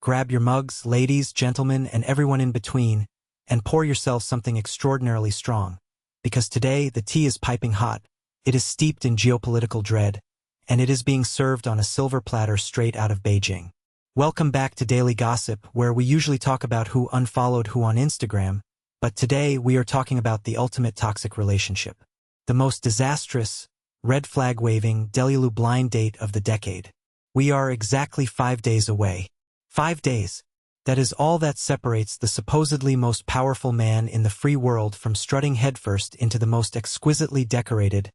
grab your mugs, ladies, gentlemen, and everyone in between, and pour yourself something extraordinarily strong. Because today, the tea is piping hot, it is steeped in geopolitical dread, and it is being served on a silver platter straight out of Beijing. Welcome back to Daily Gossip, where we usually talk about who unfollowed who on Instagram, but today we are talking about the ultimate toxic relationship. The most disastrous, red flag-waving, delulu blind date of the decade. We are exactly 5 days away. 5 days. That is all that separates the supposedly most powerful man in the free world from strutting headfirst into the most exquisitely decorated,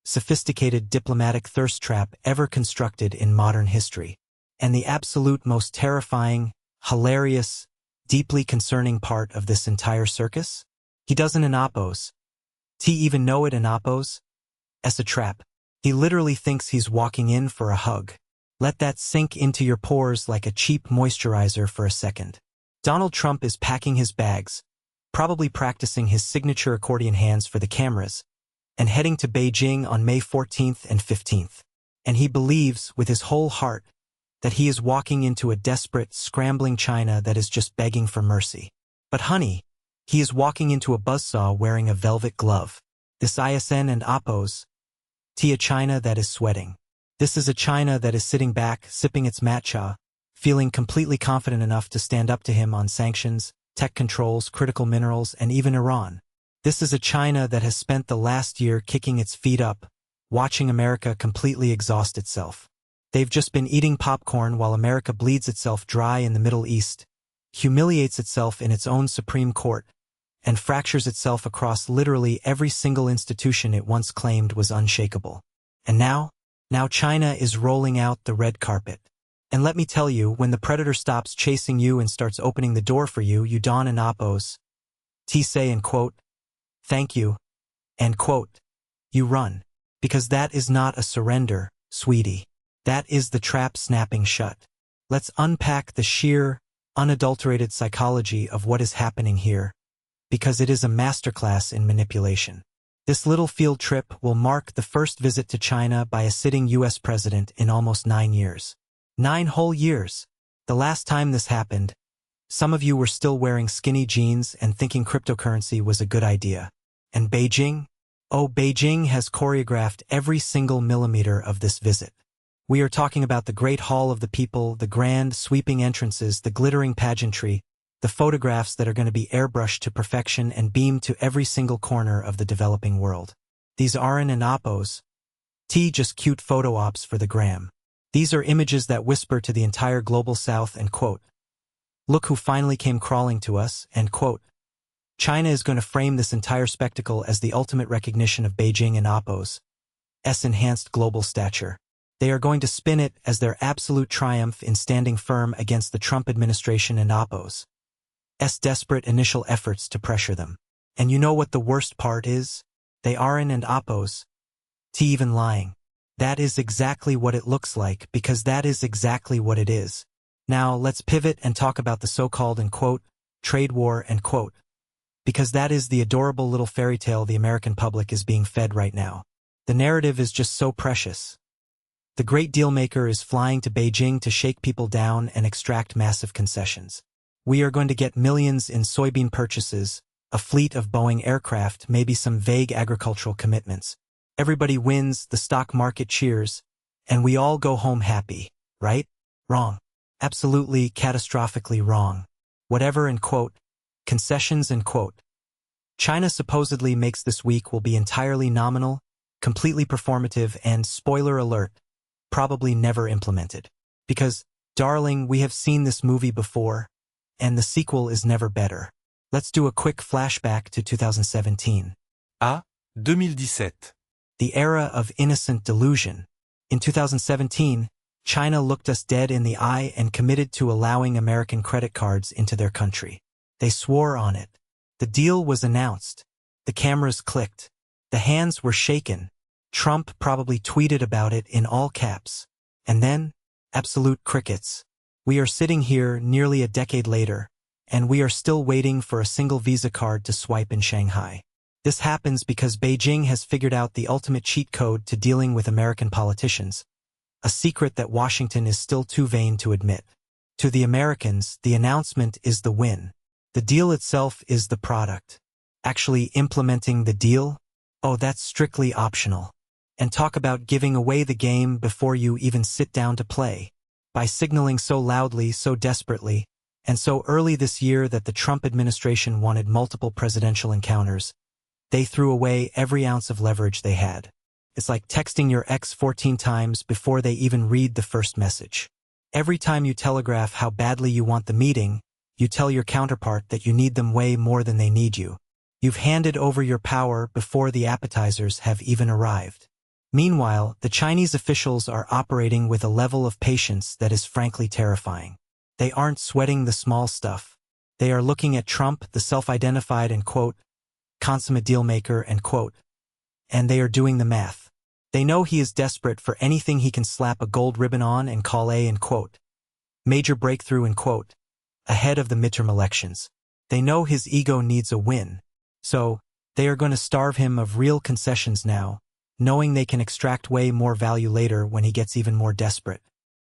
sophisticated diplomatic thirst trap ever constructed in modern history. And the absolute most terrifying, hilarious, deeply concerning part of this entire circus? He doesn't anapos. T even know it anapos? As a trap. He literally thinks he's walking in for a hug. Let that sink into your pores like a cheap moisturizer for a second. Donald Trump is packing his bags, probably practicing his signature accordion hands for the cameras, and heading to Beijing on May 14th and 15th. And he believes, with his whole heart, that he is walking into a desperate, scrambling China that is just begging for mercy. But honey, he is walking into a buzzsaw wearing a velvet glove. This ISN and Appos, a China that is sweating. This is a China that is sitting back, sipping its matcha, feeling completely confident enough to stand up to him on sanctions, tech controls, critical minerals, and even Iran. This is a China that has spent the last year kicking its feet up, watching America completely exhaust itself. They've just been eating popcorn while America bleeds itself dry in the Middle East, humiliates itself in its own Supreme Court, and fractures itself across literally every single institution it once claimed was unshakable. And now China is rolling out the red carpet. And let me tell you, when the predator stops chasing you and starts opening the door for you, you don an appos. Say and quote, thank you, and quote, you run. Because that is not a surrender, sweetie. That is the trap snapping shut. Let's unpack the sheer, unadulterated psychology of what is happening here, because it is a masterclass in manipulation. This little field trip will mark the first visit to China by a sitting U.S. president in almost 9 years. 9 whole years. The last time this happened, some of you were still wearing skinny jeans and thinking cryptocurrency was a good idea. And Beijing? Oh, Beijing has choreographed every single millimeter of this visit. We are talking about the Great Hall of the People, the grand, sweeping entrances, the glittering pageantry, the photographs that are going to be airbrushed to perfection and beamed to every single corner of the developing world. These aren't and appos. Just cute photo ops for the gram. These are images that whisper to the entire global south and quote, look who finally came crawling to us, and quote, China is going to frame this entire spectacle as the ultimate recognition of Beijing and appos' enhanced global stature. They are going to spin it as their absolute triumph in standing firm against the Trump administration and appos' desperate initial efforts to pressure them. And you know what the worst part is? They aren't and appos' even lying. That is exactly what it looks like, because that is exactly what it is. Now let's pivot and talk about the so-called and quote, trade war and quote, because that is the adorable little fairy tale the American public is being fed right now. The narrative is just so precious. The great Dealmaker is flying to Beijing to shake people down and extract massive concessions. We are going to get millions in soybean purchases, a fleet of Boeing aircraft, maybe some vague agricultural commitments. Everybody wins, the stock market cheers, and we all go home happy, right? Wrong. Absolutely, catastrophically wrong. Whatever and quote, concessions and quote. China supposedly makes this week will be entirely nominal, completely performative, and, spoiler alert, probably never implemented. Because, darling, we have seen this movie before, and the sequel is never better. Let's do a quick flashback to 2017. 2017. The era of innocent delusion. In 2017, China looked us dead in the eye and committed to allowing American credit cards into their country. They swore on it. The deal was announced. The cameras clicked. The hands were shaken. Trump probably tweeted about it in all caps. And then, absolute crickets. We are sitting here nearly a decade later, and we are still waiting for a single Visa card to swipe in Shanghai. This happens because Beijing has figured out the ultimate cheat code to dealing with American politicians, a secret that Washington is still too vain to admit. To the Americans, the announcement is the win. The deal itself is the product. Actually implementing the deal? Oh, that's strictly optional. And talk about giving away the game before you even sit down to play. By signaling so loudly, so desperately, and so early this year that the Trump administration wanted multiple presidential encounters, they threw away every ounce of leverage they had. It's like texting your ex 14 times before they even read the first message. Every time you telegraph how badly you want the meeting, you tell your counterpart that you need them way more than they need you. You've handed over your power before the appetizers have even arrived. Meanwhile, the Chinese officials are operating with a level of patience that is frankly terrifying. They aren't sweating the small stuff. They are looking at Trump, the self-identified and quote, consummate dealmaker and quote, and they are doing the math. They know he is desperate for anything he can slap a gold ribbon on and call a and quote, major breakthrough and quote, ahead of the midterm elections. They know his ego needs a win. So, they are going to starve him of real concessions now, knowing they can extract way more value later when he gets even more desperate.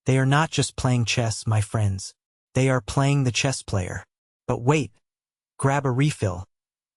They are not just playing chess, my friends. They are playing the chess player. But wait, grab a refill,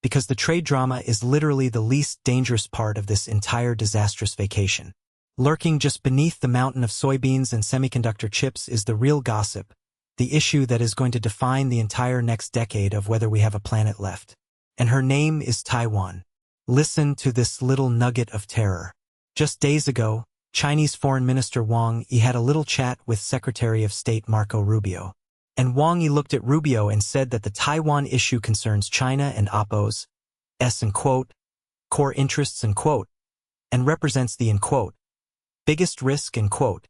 because the trade drama is literally the least dangerous part of this entire disastrous vacation. Lurking just beneath the mountain of soybeans and semiconductor chips is the real gossip, the issue that is going to define the entire next decade of whether we have a planet left. And her name is Taiwan. Listen to this little nugget of terror. Just days ago, Chinese Foreign Minister Wang Yi had a little chat with Secretary of State Marco Rubio. And Wang Yi looked at Rubio and said that the Taiwan issue concerns China and Oppo's and quote, core interests and quote, and represents the quote, biggest risk and quote,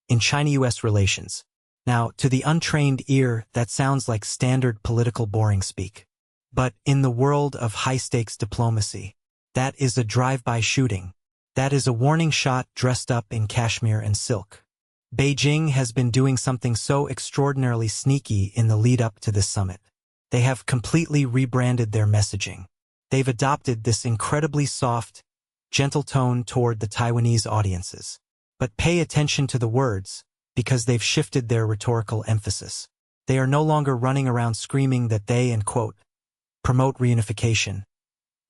in China-US relations. Now, to the untrained ear, that sounds like standard political boring speak. But in the world of high-stakes diplomacy, that is a drive-by shooting. That is a warning shot dressed up in cashmere and silk. Beijing has been doing something so extraordinarily sneaky in the lead-up to this summit. They have completely rebranded their messaging. They've adopted this incredibly soft, gentle tone toward the Taiwanese audiences. But pay attention to the words, because they've shifted their rhetorical emphasis. They are no longer running around screaming that they, and quote, promote reunification,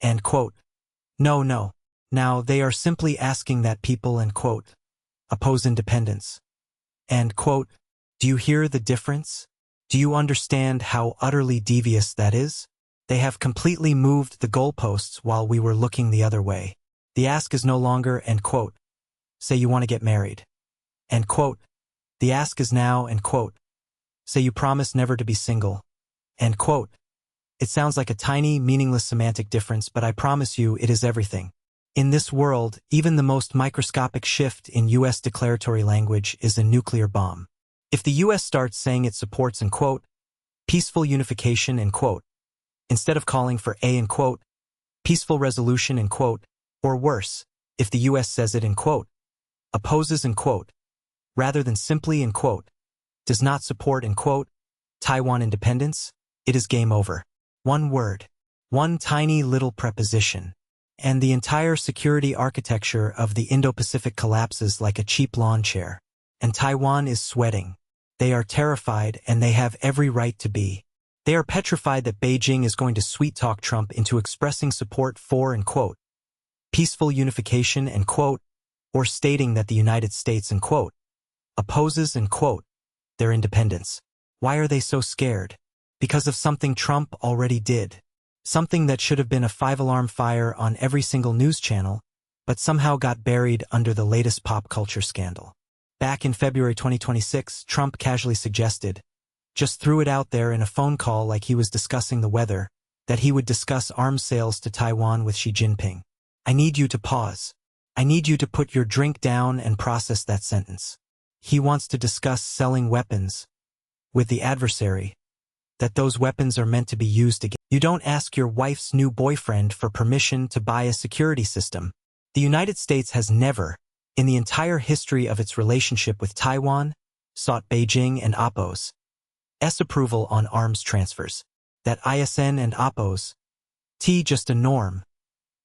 and quote, no. Now they are simply asking that people, and quote, oppose independence. And quote, do you hear the difference? Do you understand how utterly devious that is? They have completely moved the goalposts while we were looking the other way. The ask is no longer, and quote, say you want to get married. And quote, the ask is now, and quote, say you promise never to be single. And quote, it sounds like a tiny, meaningless semantic difference, but I promise you it is everything. In this world, even the most microscopic shift in U.S. declaratory language is a nuclear bomb. If the U.S. starts saying it supports, and quote, peaceful unification, and quote, instead of calling for a, and quote, peaceful resolution, and quote, or worse, if the U.S. says it, and quote, opposes, and quote, rather than simply, and quote, does not support, and quote, Taiwan independence, it is game over. One word, one tiny little preposition, and the entire security architecture of the Indo-Pacific collapses like a cheap lawn chair. And Taiwan is sweating. They are terrified, and they have every right to be. They are petrified that Beijing is going to sweet-talk Trump into expressing support for, and quote, peaceful unification, and quote, or stating that the United States, and quote, opposes, and quote, their independence. Why are they so scared? Because of something Trump already did. Something that should have been a 5-alarm fire on every single news channel, but somehow got buried under the latest pop culture scandal. Back in February 2026, Trump casually suggested, just threw it out there in a phone call like he was discussing the weather, that he would discuss arms sales to Taiwan with Xi Jinping. I need you to pause. I need you to put your drink down and process that sentence. He wants to discuss selling weapons with the adversary, that those weapons are meant to be used against. You don't ask your wife's new boyfriend for permission to buy a security system. The United States has never, in the entire history of its relationship with Taiwan, sought Beijing and Oppo's approval on arms transfers. That ISN and Oppo's just a norm.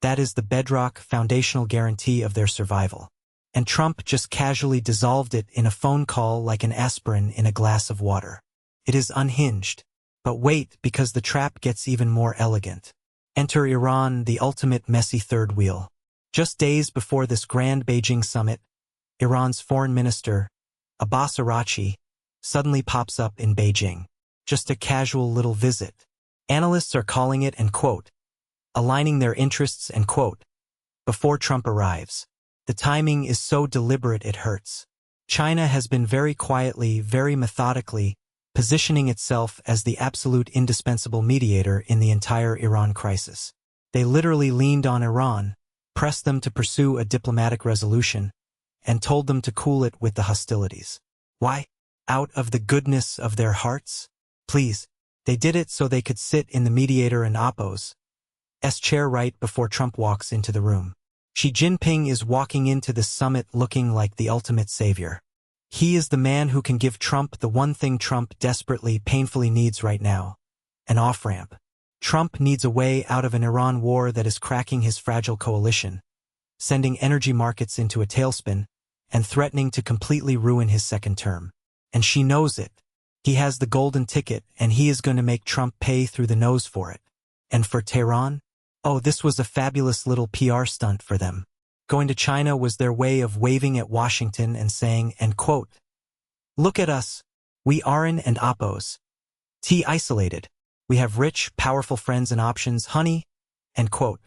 That is the bedrock foundational guarantee of their survival. And Trump just casually dissolved it in a phone call like an aspirin in a glass of water. It is unhinged. But wait, because the trap gets even more elegant. Enter Iran, the ultimate messy third wheel. Just days before this grand Beijing summit, Iran's foreign minister, Abbas Araghchi, suddenly pops up in Beijing. Just a casual little visit. Analysts are calling it, and quote, aligning their interests, and quote, before Trump arrives. The timing is so deliberate it hurts. China has been very quietly, very methodically, positioning itself as the absolute indispensable mediator in the entire Iran crisis. They literally leaned on Iran, pressed them to pursue a diplomatic resolution, and told them to cool it with the hostilities. Why? Out of the goodness of their hearts? Please. They did it so they could sit in the mediator and Oppo's chair right before Trump walks into the room. Xi Jinping is walking into the summit looking like the ultimate savior. He is the man who can give Trump the one thing Trump desperately, painfully needs right now, an off-ramp. Trump needs a way out of an Iran war that is cracking his fragile coalition, sending energy markets into a tailspin, and threatening to completely ruin his second term. And Xi knows it. He has the golden ticket, and he is going to make Trump pay through the nose for it. And for Tehran? Oh, this was a fabulous little PR stunt for them. Going to China was their way of waving at Washington and saying, and quote, look at us. We aren't and Oppos. Isolated. We have rich, powerful friends and options, honey. End quote.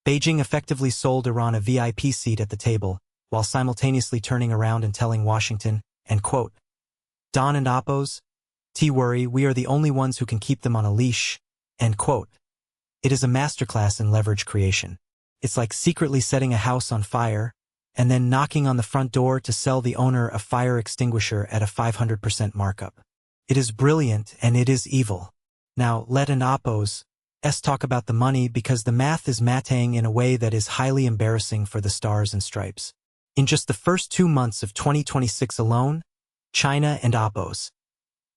Beijing effectively sold Iran a VIP seat at the table, while simultaneously turning around and telling Washington, end quote, Don and Oppos, worry, we are the only ones who can keep them on a leash, end quote. It is a masterclass in leverage creation. It's like secretly setting a house on fire, and then knocking on the front door to sell the owner a fire extinguisher at a 500% markup. It is brilliant and it is evil. Now, let an Oppos talk about the money because the math is matting in a way that is highly embarrassing for the stars and stripes. In just the first 2 months of 2026 alone, China and Oppos'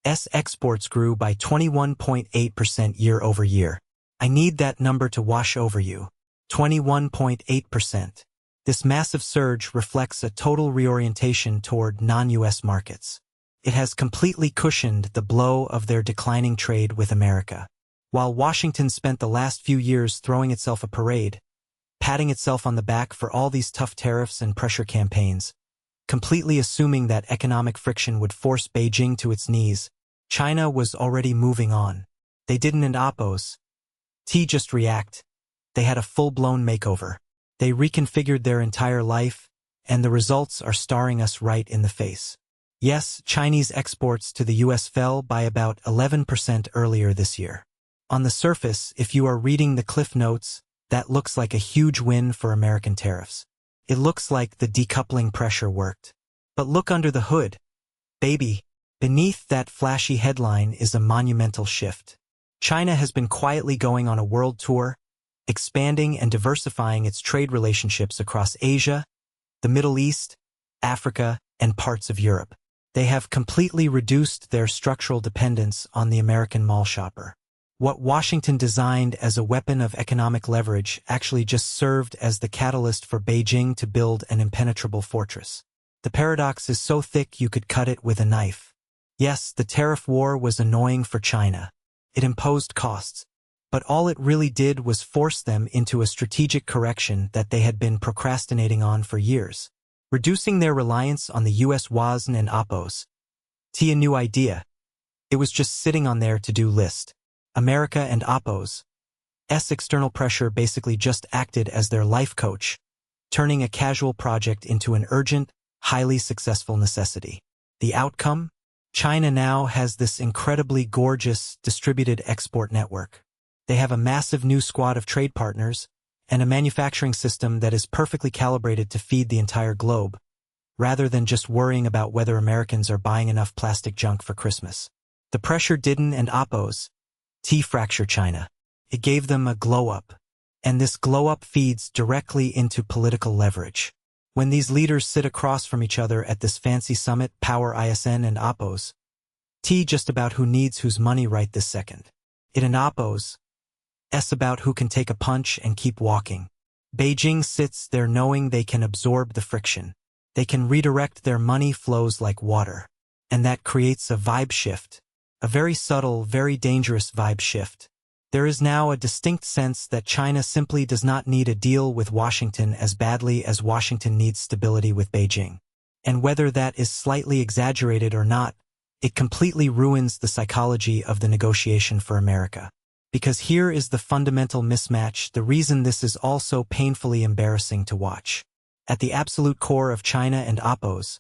exports grew by 21.8% year over year. I need that number to wash over you. 21.8%. This massive surge reflects a total reorientation toward non-US markets. It has completely cushioned the blow of their declining trade with America. While Washington spent the last few years throwing itself a parade, patting itself on the back for all these tough tariffs and pressure campaigns, completely assuming that economic friction would force Beijing to its knees, China was already moving on. They didn't and Oppos just react. They had a full-blown makeover. They reconfigured their entire life, and the results are staring us right in the face. Yes, Chinese exports to the US fell by about 11% earlier this year. On the surface, if you are reading the cliff notes, that looks like a huge win for American tariffs. It looks like the decoupling pressure worked. But look under the hood. Baby, beneath that flashy headline is a monumental shift. China has been quietly going on a world tour, expanding and diversifying its trade relationships across Asia, the Middle East, Africa, and parts of Europe. They have completely reduced their structural dependence on the American mall shopper. What Washington designed as a weapon of economic leverage actually just served as the catalyst for Beijing to build an impenetrable fortress. The paradox is so thick you could cut it with a knife. Yes, the tariff war was annoying for China. It imposed costs, but all it really did was force them into a strategic correction that they had been procrastinating on for years, reducing their reliance on the US WASN and Oppos. A new idea. It was just sitting on their to-do list. America and Oppos' external pressure basically just acted as their life coach, turning a casual project into an urgent, highly successful necessity. The outcome? China now has this incredibly gorgeous, distributed export network. They have a massive new squad of trade partners and a manufacturing system that is perfectly calibrated to feed the entire globe, rather than just worrying about whether Americans are buying enough plastic junk for Christmas. The pressure didn't and Oppos' fracture China. It gave them a glow-up, and this glow-up feeds directly into political leverage. When these leaders sit across from each other at this fancy summit, Power ISN and Oppos' just about who needs whose money right this second. It and Oppos' about who can take a punch and keep walking. Beijing sits there knowing they can absorb the friction. They can redirect their money flows like water. And that creates a vibe shift. A very subtle, very dangerous vibe shift. There is now a distinct sense that China simply does not need a deal with Washington as badly as Washington needs stability with Beijing. And whether that is slightly exaggerated or not, it completely ruins the psychology of the negotiation for America. Because here is the fundamental mismatch, the reason this is also painfully embarrassing to watch. At the absolute core of China and Oppo's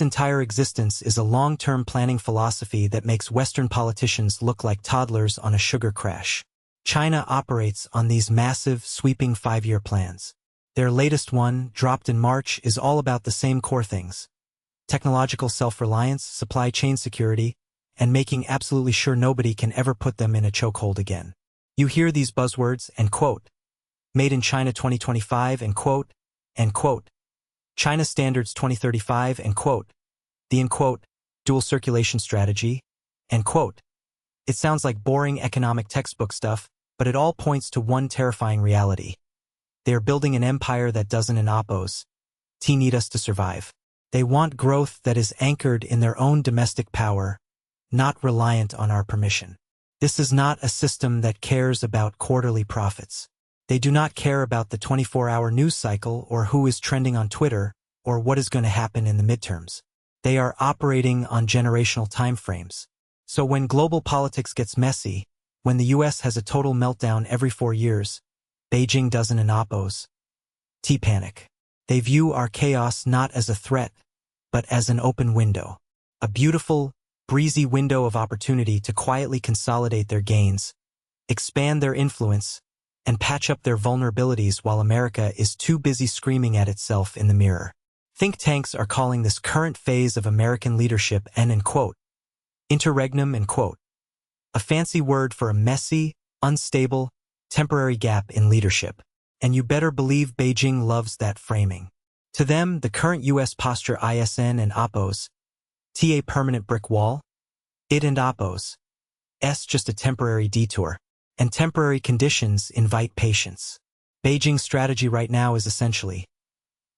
entire existence is a long-term planning philosophy that makes Western politicians look like toddlers on a sugar crash. China operates on these massive, sweeping 5-year plans. Their latest one, dropped in March, is all about the same core things: technological self-reliance, supply chain security, and making absolutely sure nobody can ever put them in a chokehold again. You hear these buzzwords, and quote, Made in China 2025, and quote, China Standards 2035, and quote, the end quote, dual circulation strategy, end quote. It sounds like boring economic textbook stuff, but it all points to one terrifying reality. They are building an empire that doesn't in Oppo's need us to survive. They want growth that is anchored in their own domestic power, not reliant on our permission. This is not a system that cares about quarterly profits. They do not care about the 24-hour news cycle or who is trending on Twitter or what is going to happen in the midterms. They are operating on generational timeframes. So when global politics gets messy, when the US has a total meltdown every 4 years, Beijing doesn't in Oppo's panic. They view our chaos not as a threat, but as an open window. A beautiful, breezy window of opportunity to quietly consolidate their gains, expand their influence, and patch up their vulnerabilities while America is too busy screaming at itself in the mirror. Think tanks are calling this current phase of American leadership an, end quote, interregnum, end quote, a fancy word for a messy, unstable, temporary gap in leadership. And you better believe Beijing loves that framing. To them, the current U.S. posture ISN and Oppo's a permanent brick wall, it and Oppo's just a temporary detour. And temporary conditions invite patience. Beijing's strategy right now is essentially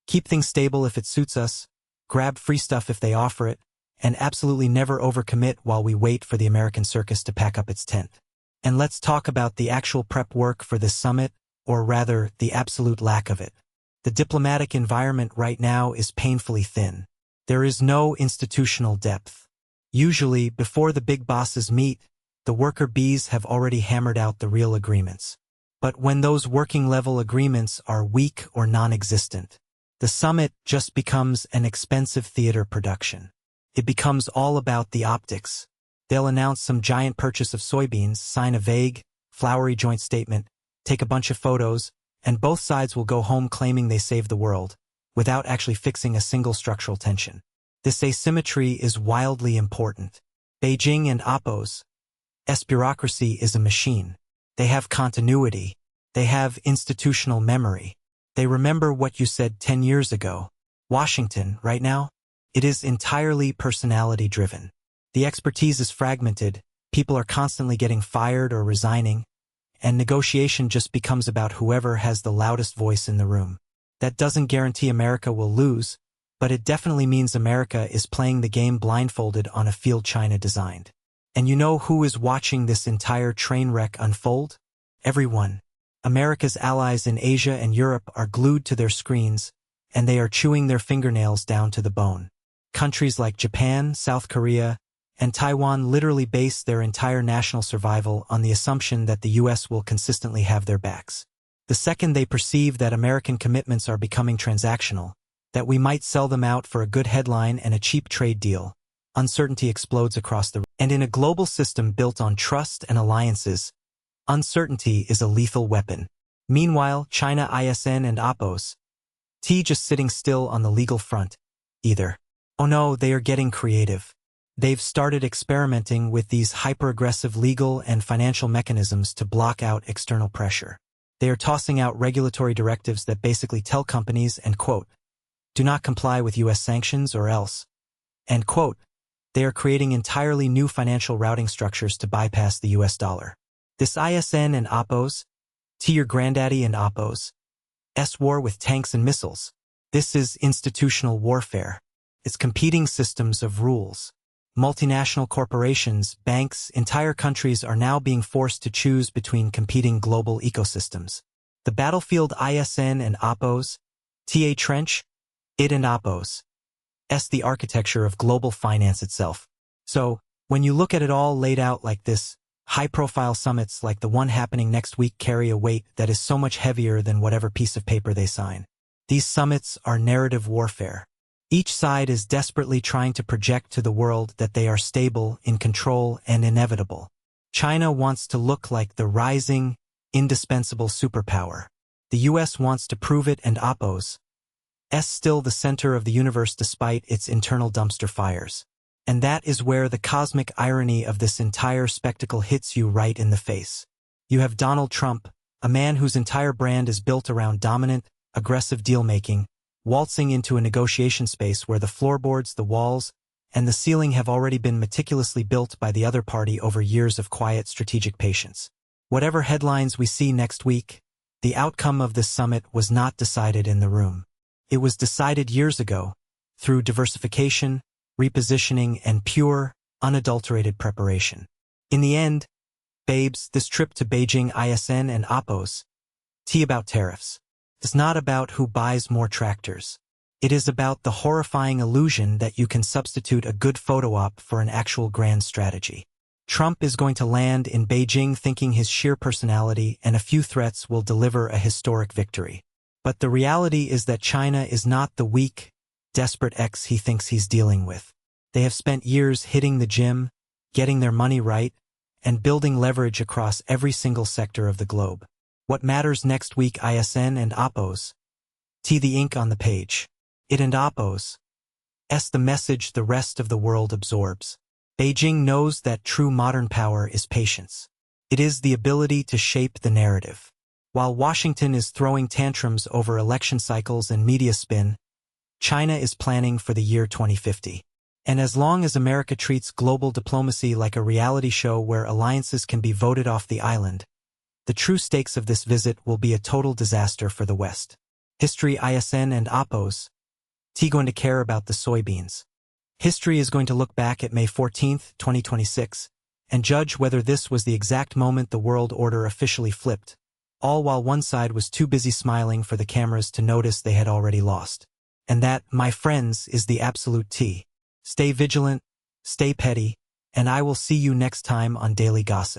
keep things stable if it suits us, grab free stuff if they offer it, and absolutely never overcommit while we wait for the American circus to pack up its tent. And let's talk about the actual prep work for this summit, or rather, the absolute lack of it. The diplomatic environment right now is painfully thin. There is no institutional depth. Usually, before the big bosses meet, the worker bees have already hammered out the real agreements. But when those working-level agreements are weak or non-existent, the summit just becomes an expensive theater production. It becomes all about the optics. They'll announce some giant purchase of soybeans, sign a vague, flowery joint statement, take a bunch of photos, and both sides will go home claiming they saved the world, without actually fixing a single structural tension. This asymmetry is wildly important. Beijing and Oppo's bureaucracy is a machine. They have continuity. They have institutional memory. They remember what you said 10 years ago. Washington, right now, it is entirely personality-driven. The expertise is fragmented, people are constantly getting fired or resigning, and negotiation just becomes about whoever has the loudest voice in the room. That doesn't guarantee America will lose, but it definitely means America is playing the game blindfolded on a field China designed. And you know who is watching this entire train wreck unfold? Everyone. America's allies in Asia and Europe are glued to their screens, and they are chewing their fingernails down to the bone. Countries like Japan, South Korea, and Taiwan literally base their entire national survival on the assumption that the U.S. will consistently have their backs. The second they perceive that American commitments are becoming transactional, that we might sell them out for a good headline and a cheap trade deal, uncertainty explodes across the... And in a global system built on trust and alliances, uncertainty is a lethal weapon. Meanwhile, China ISN and Oppo's just sitting still on the legal front, either. Oh no, they are getting creative. They've started experimenting with these hyper-aggressive legal and financial mechanisms to block out external pressure. They are tossing out regulatory directives that basically tell companies, and quote, do not comply with U.S. sanctions or else, end quote. They are creating entirely new financial routing structures to bypass the U.S. dollar. This ISN and Oppo's, your granddaddy and Oppo's, war with tanks and missiles. This is institutional warfare. It's competing systems of rules. multinational corporations, banks, entire countries are now being forced to choose between competing global ecosystems. The battlefield ISN and APOS, TA Trench, IT and APOS, the architecture of global finance itself. So, when you look at it all laid out like this, high-profile summits like the one happening next week carry a weight that is so much heavier than whatever piece of paper they sign. These summits are narrative warfare. Each side is desperately trying to project to the world that they are stable, in control, and inevitable. China wants to look like the rising, indispensable superpower. The US wants to prove it, and APOS still the center of the universe despite its internal dumpster fires. And that is where the cosmic irony of this entire spectacle hits you right in the face. You have Donald Trump, a man whose entire brand is built around dominant, aggressive deal-making, waltzing into a negotiation space where the floorboards, the walls, and the ceiling have already been meticulously built by the other party over years of quiet strategic patience. Whatever headlines we see next week, the outcome of this summit was not decided in the room. It was decided years ago, through diversification, repositioning, and pure, unadulterated preparation. In the end, babes, this trip to Beijing ISN and APOS, about tariffs, is not about who buys more tractors. It is about the horrifying illusion that you can substitute a good photo op for an actual grand strategy. Trump is going to land in Beijing thinking his sheer personality and a few threats will deliver a historic victory. But the reality is that China is not the weak, desperate ex he thinks he's dealing with. They have spent years hitting the gym, getting their money right, and building leverage across every single sector of the globe. What matters next week? ISN and APOS. The ink on the page. It and APOS. The message the rest of the world absorbs. Beijing knows that true modern power is patience. It is the ability to shape the narrative. While Washington is throwing tantrums over election cycles and media spin, China is planning for the year 2050. And as long as America treats global diplomacy like a reality show where alliances can be voted off the island, the true stakes of this visit will be a total disaster for the West. History ISN and APOS. Going to care about the soybeans. History is going to look back at May 14, 2026, and judge whether this was the exact moment the world order officially flipped, all while one side was too busy smiling for the cameras to notice they had already lost. And that, my friends, is the absolute T. Stay vigilant, stay petty, and I will see you next time on Daily Gossip.